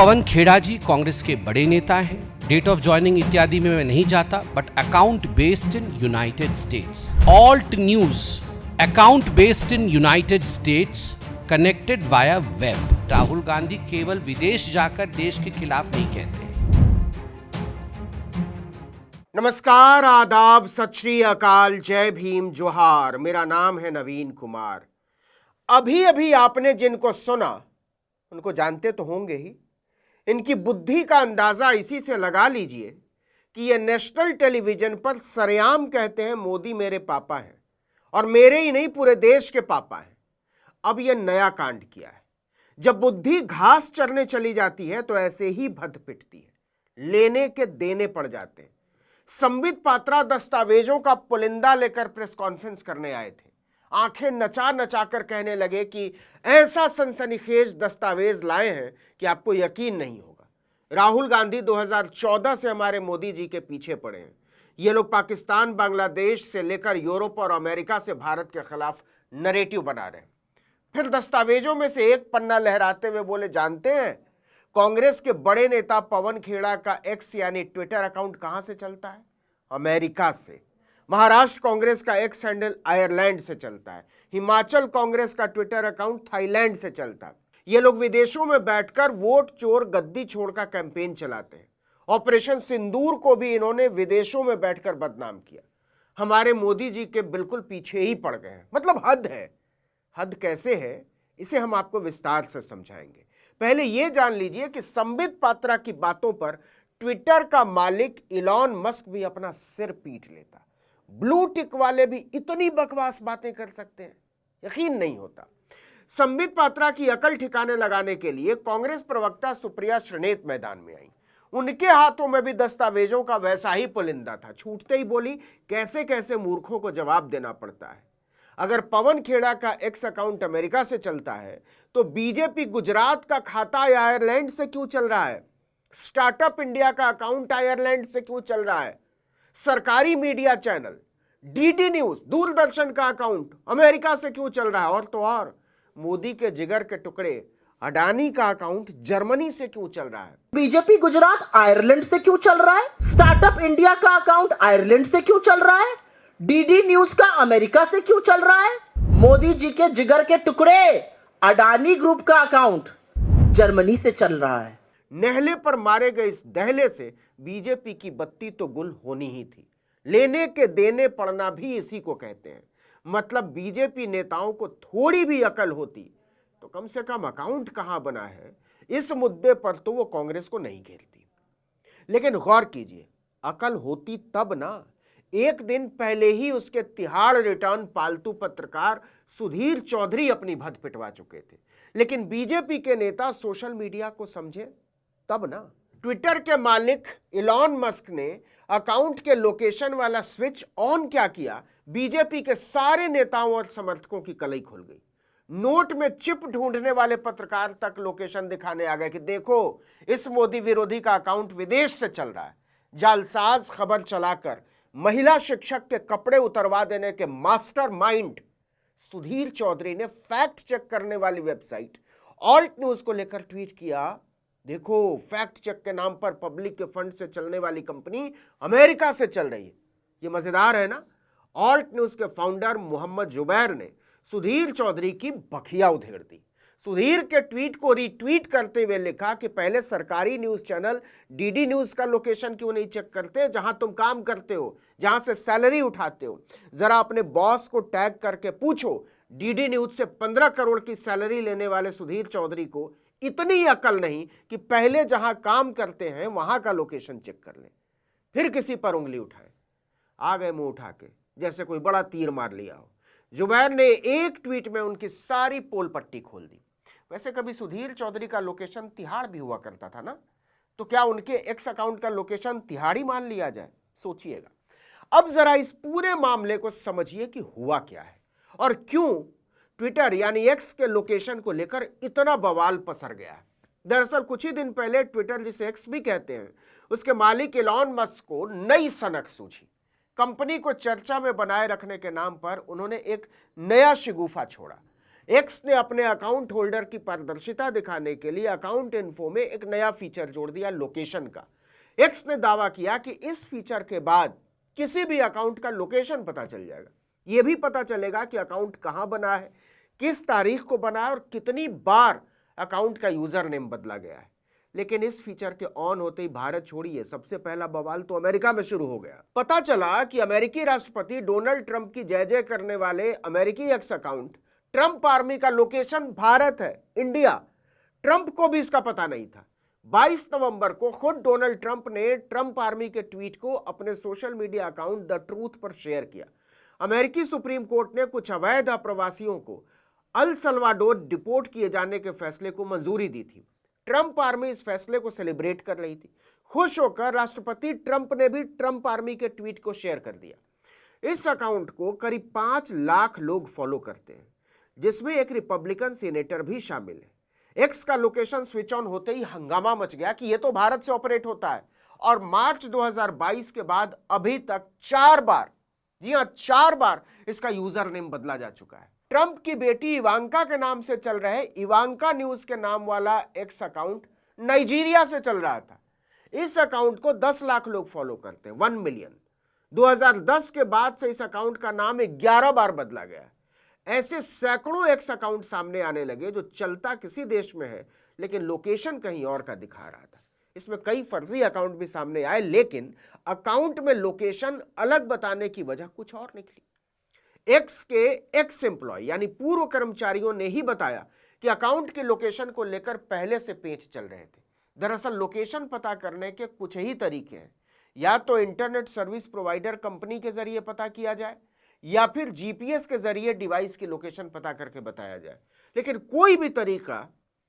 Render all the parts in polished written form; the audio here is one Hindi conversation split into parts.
पवन खेड़ा जी कांग्रेस के बड़े नेता हैं। डेट ऑफ ज्वाइनिंग इत्यादि में मैं नहीं जाता, but account based in United states. Alt news account based in United states, connected via web. Rahul Gandhi केवल विदेश जाकर देश के खिलाफ नहीं कहते हैं। नमस्कार, आदाब, सत श्री अकाल, जय भीम, जोहार। मेरा नाम है नवीन कुमार। अभी अभी आपने जिनको सुना उनको जानते तो होंगे ही। इनकी बुद्धि का अंदाजा इसी से लगा लीजिए कि ये नेशनल टेलीविजन पर सरेआम कहते हैं मोदी मेरे पापा हैं, और मेरे ही नहीं पूरे देश के पापा हैं। अब ये नया कांड किया है। जब बुद्धि घास चरने चली जाती है तो ऐसे ही भद पिटती है, लेने के देने पड़ जाते हैं। संबित पात्रा दस्तावेजों का पुलिंदा लेकर प्रेस कॉन्फ्रेंस करने आए थे। आंखें नचा नचा कर कहने लगे कि ऐसा सनसनीखेज दस्तावेज लाए हैं कि आपको यकीन नहीं होगा। राहुल गांधी 2014 से हमारे मोदी जी के पीछे पड़े हैं। ये लोग पाकिस्तान, बांग्लादेश से लेकर यूरोप और अमेरिका से भारत के खिलाफ नरेटिव बना रहे हैं। फिर दस्तावेजों में से एक पन्ना लहराते हुए बोले, जानते हैं कांग्रेस के बड़े नेता पवन खेड़ा का एक्स यानी ट्विटर अकाउंट कहां से चलता है? अमेरिका से। महाराष्ट्र कांग्रेस का एक्स हैंडल आयरलैंड से चलता है। हिमाचल कांग्रेस का ट्विटर अकाउंट थाईलैंड से चलता है। ये लोग विदेशों में बैठकर वोट चोर गद्दी छोड़ का कैंपेन चलाते हैं। ऑपरेशन सिंदूर को भी इन्होंने विदेशों में बैठकर बदनाम किया। हमारे मोदी जी के बिल्कुल पीछे ही पड़ गए हैं। मतलब हद है। हद कैसे है इसे हम आपको विस्तार से समझाएंगे। पहले यह जान लीजिए कि संबित पात्रा की बातों पर ट्विटर का मालिक इलॉन मस्क भी अपना सिर पीट लेता। ब्लू टिक वाले भी इतनी बकवास बातें कर सकते हैं, यकीन नहीं होता। संबित पात्रा की अकल ठिकाने लगाने के लिए कांग्रेस प्रवक्ता सुप्रिया श्रीनेत मैदान में आई। उनके हाथों में भी दस्तावेजों का वैसा ही पुलिंदा था। छूटते ही बोली, कैसे कैसे मूर्खों को जवाब देना पड़ता है। अगर पवन खेड़ा का एक्स अकाउंट अमेरिका से चलता है तो बीजेपी गुजरात का खाता आयरलैंड से क्यों चल रहा है? स्टार्टअप इंडिया का अकाउंट आयरलैंड से क्यों चल रहा है? सरकारी media channel DD news, Doordarshan का अकाउंट अमेरिका से क्यों चल रहा है? और तो और मोदी के जिगर के टुकड़े अडानी का अकाउंट जर्मनी से क्यों चल रहा है? बीजेपी गुजरात आयरलैंड से क्यों चल रहा है? स्टार्टअप इंडिया का अकाउंट आयरलैंड से क्यों चल रहा है? डीडी न्यूज का अमेरिका से क्यों चल रहा है? मोदी जी के जिगर के टुकड़े अडानी ग्रुप का अकाउंट जर्मनी से चल रहा है। नेहले पर मारे गए इस दहले से बीजेपी की बत्ती तो गुल होनी ही थी। लेने के देने पड़ना भी इसी को कहते हैं। मतलब बीजेपी नेताओं को थोड़ी भी अकल होती तो कम से कम अकाउंट कहां बना है इस मुद्दे पर तो वो कांग्रेस को नहीं घेरती। लेकिन गौर कीजिए, अकल होती तब ना। एक दिन पहले ही उसके तिहाड़ रिटर्न पालतू पत्रकार सुधीर चौधरी अपनी भद पिटवा चुके थे। लेकिन बीजेपी के नेता सोशल मीडिया को समझे तब ना। ट्विटर के मालिक इलॉन मस्क ने अकाउंट के लोकेशन वाला स्विच ऑन क्या किया, बीजेपी के सारे नेताओं और समर्थकों की कलई खुल गई। नोट में चिप ढूंढने वाले पत्रकार तक लोकेशन दिखाने आ गए कि देखो, इस मोदी विरोधी का अकाउंट विदेश से चल रहा है। जालसाज खबर चलाकर महिला शिक्षक के कपड़े उतरवा देने के मास्टरमाइंड सुधीर चौधरी ने फैक्ट चेक करने वाली वेबसाइट ऑल्ट न्यूज को लेकर ट्वीट किया, देखो फैक्ट चेक के नाम पर पब्लिक के फंड से चलने वाली कंपनी अमेरिका से चल रही है। ये मजेदार है ना। ऑल्ट न्यूज के फाउंडर मोहम्मद जुबैर ने सुधीर चौधरी की बखिया उधेड़ दी। सुधीर के ट्वीट को रीट्वीट करते हुए लिखा कि पहले सरकारी न्यूज चैनल डीडी न्यूज का लोकेशन क्यों नहीं चेक करते, जहां तुम काम करते हो, जहां से सैलरी उठाते हो। जरा अपने बॉस को टैग करके पूछो, डीडी न्यूज से 15 करोड़ की सैलरी लेने वाले सुधीर चौधरी को इतनी अकल नहीं कि पहले जहां काम करते हैं वहां का लोकेशन चेक कर लें, फिर किसी पर उंगली उठाएं। आ गए मुंह उठा के, जैसे कोई बड़ा तीर मार लिया हो। जुबैर ने एक ट्वीट में उनकी सारी पोल पट्टी खोल दी। वैसे कभी सुधीर चौधरी का लोकेशन तिहाड़ भी हुआ करता था ना, तो क्या उनके एक्स अकाउंट का लोकेशन तिहाड़ी मान लिया जाए? सोचिएगा। अब जरा इस पूरे मामले को समझिए कि हुआ क्या है और क्यों ट्विटर यानी एक्स के लोकेशन को लेकर इतना बवाल पसर गया है। दरअसल कुछ ही दिन पहले ट्विटर, जिसे एक्स भी कहते हैं, उसके मालिक इलॉन मस्क को नई सनक सूझी। कंपनी को चर्चा में बनाए रखने के नाम पर उन्होंने एक नया शिगुफा छोड़ा। एक्स ने अपने अकाउंट होल्डर की पारदर्शिता दिखाने के लिए अकाउंट इन्फो में एक नया फीचर जोड़ दिया, लोकेशन का। एक्स ने दावा किया कि इस फीचर के बाद किसी भी अकाउंट का लोकेशन पता चल जाएगा। यह भी पता चलेगा कि अकाउंट कहां बना है, किस तारीख को बना है और कितनी बार अकाउंट का यूजर नेम बदला गया है। लेकिन इस फीचर के ऑन होते ही भारत छोड़िए, सबसे पहला बवाल तो अमेरिका में शुरू हो गया। पता चला कि अमेरिकी राष्ट्रपति डोनाल्ड ट्रंप की जय जय करने वाले अमेरिकी एक्स अकाउंट ट्रंप आर्मी का लोकेशन भारत है, इंडिया। ट्रंप को भी इसका पता नहीं था। 22 नवंबर को खुद डोनाल्ड ट्रंप ने ट्रंप आर्मी के ट्वीट को अपने social media account the truth पर शेयर किया। अमेरिकी सुप्रीम कोर्ट ने कुछ अवैध अप्रवासियों को अल सल्वाडोर डिपोर्ट किए जाने के फैसले को मंजूरी दी थी। ट्रंप आर्मी इस फैसले को सेलिब्रेट कर रही थी। खुश होकर राष्ट्रपति ट्रंप ने भी ट्रंप आर्मी के ट्वीट को शेयर कर दिया। इस अकाउंट को करीब 5 लाख लोग फॉलो करते हैं, जिसमें एक रिपब्लिकन सीनेटर भी शामिल है। एक्स का लोकेशन स्विच ऑन होते ही हंगामा मच गया कि यह तो भारत से ऑपरेट होता है, और मार्च 2022 के बाद अभी तक 4 बार, जी हां 4 बार इसका यूजर नेम बदला जा चुका है। ट्रंप की बेटी इवांका के नाम से चल रहे इवांका न्यूज के नाम वाला एक्स अकाउंट नाइजीरिया से चल रहा था। इस अकाउंट को 10 लाख लोग फॉलो करते हैं, 1 मिलियन। 2010 के बाद से इस अकाउंट का नाम 11 बार बदला गया। ऐसे सैकड़ों एक्स अकाउंट सामने आने लगे जो चलता किसी देश में है लेकिन लोकेशन कहीं और का दिखा रहा था। इसमें कई फर्जी अकाउंट भी सामने आए, लेकिन अकाउंट में लोकेशन अलग बताने की वजह कुछ और निकली। एक्स के एक्स एम्प्लॉय यानी पूर्व कर्मचारियों ने ही बताया कि अकाउंट के लोकेशन को लेकर पहले से पेच चल रहे थे। दरअसल लोकेशन पता करने के कुछ ही तरीके हैं, या तो इंटरनेट सर्विस प्रोवाइडर कंपनी के जरिए पता किया जाए, या फिर जीपीएस के जरिए डिवाइस की लोकेशन पता करके बताया जाए। लेकिन कोई भी तरीका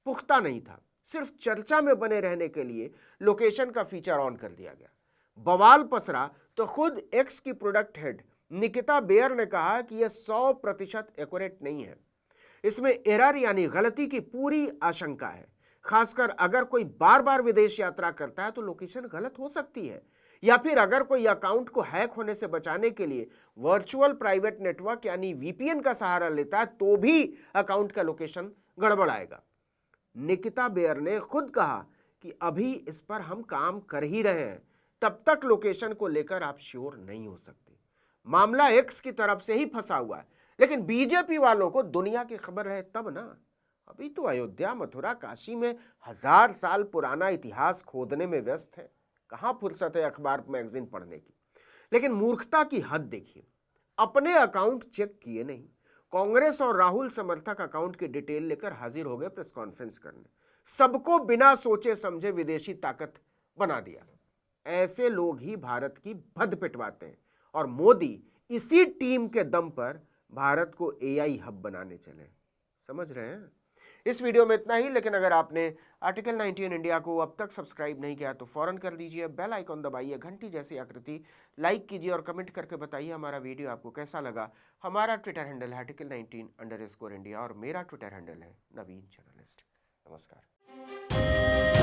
पुख्ता नहीं था। सिर्फ चर्चा में बने रहने के लिए लोकेशन का फीचर ऑन कर दिया गया। बवाल पसरा तो खुद एक्स की प्रोडक्ट हेड निकिता बेयर ने कहा कि यह 100% एक्यूरेट नहीं है। इसमें एरर यानी गलती की पूरी आशंका है। खासकर अगर कोई बार बार विदेश यात्रा करता है तो लोकेशन गलत हो सकती है, या फिर अगर कोई अकाउंट को हैक होने से बचाने के लिए वर्चुअल प्राइवेट नेटवर्क यानी वीपीएन का सहारा लेता है तो भी अकाउंट का लोकेशन गड़बड़ाएगा। निकिता बेयर ने खुद कहा कि अभी इस पर हम काम कर ही रहे हैं, तब तक लोकेशन को लेकर आप श्योर नहीं हो सकते। मामला एक्स की तरफ से ही फंसा हुआ है, लेकिन बीजेपी वालों को दुनिया की खबर है तब ना। अभी तो अयोध्या, मथुरा, काशी में 1000 साल पुराना इतिहास खोदने में व्यस्त है। कहां फुर्सत है अखबार मैगजीन पढ़ने की। लेकिन मूर्खता की हद देखिए, अपने अकाउंट चेक किए नहीं, कांग्रेस और राहुल समर्थक अकाउंट की डिटेल लेकर हाजिर हो गए प्रेस कॉन्फ्रेंस करने। सबको बिना सोचे समझे विदेशी ताकत बना दिया। ऐसे लोग ही भारत की भद पिटवाते हैं, और मोदी इसी टीम के दम पर भारत को एआई हब बनाने चले। समझ रहे हैं? इस वीडियो में इतना ही, लेकिन अगर आपने आर्टिकल 19 इंडिया को अब तक सब्सक्राइब नहीं किया तो फौरन कर दीजिए, बेल आइकॉन दबाइए, घंटी जैसी आकृति लाइक कीजिए और कमेंट करके बताइए हमारा वीडियो आपको कैसा लगा। हमारा ट्विटर हैंडल है आर्टिकल 19_इंडिया और मेरा ट्विटर हैंडल है नवीन जर्नलिस्ट। नमस्कार।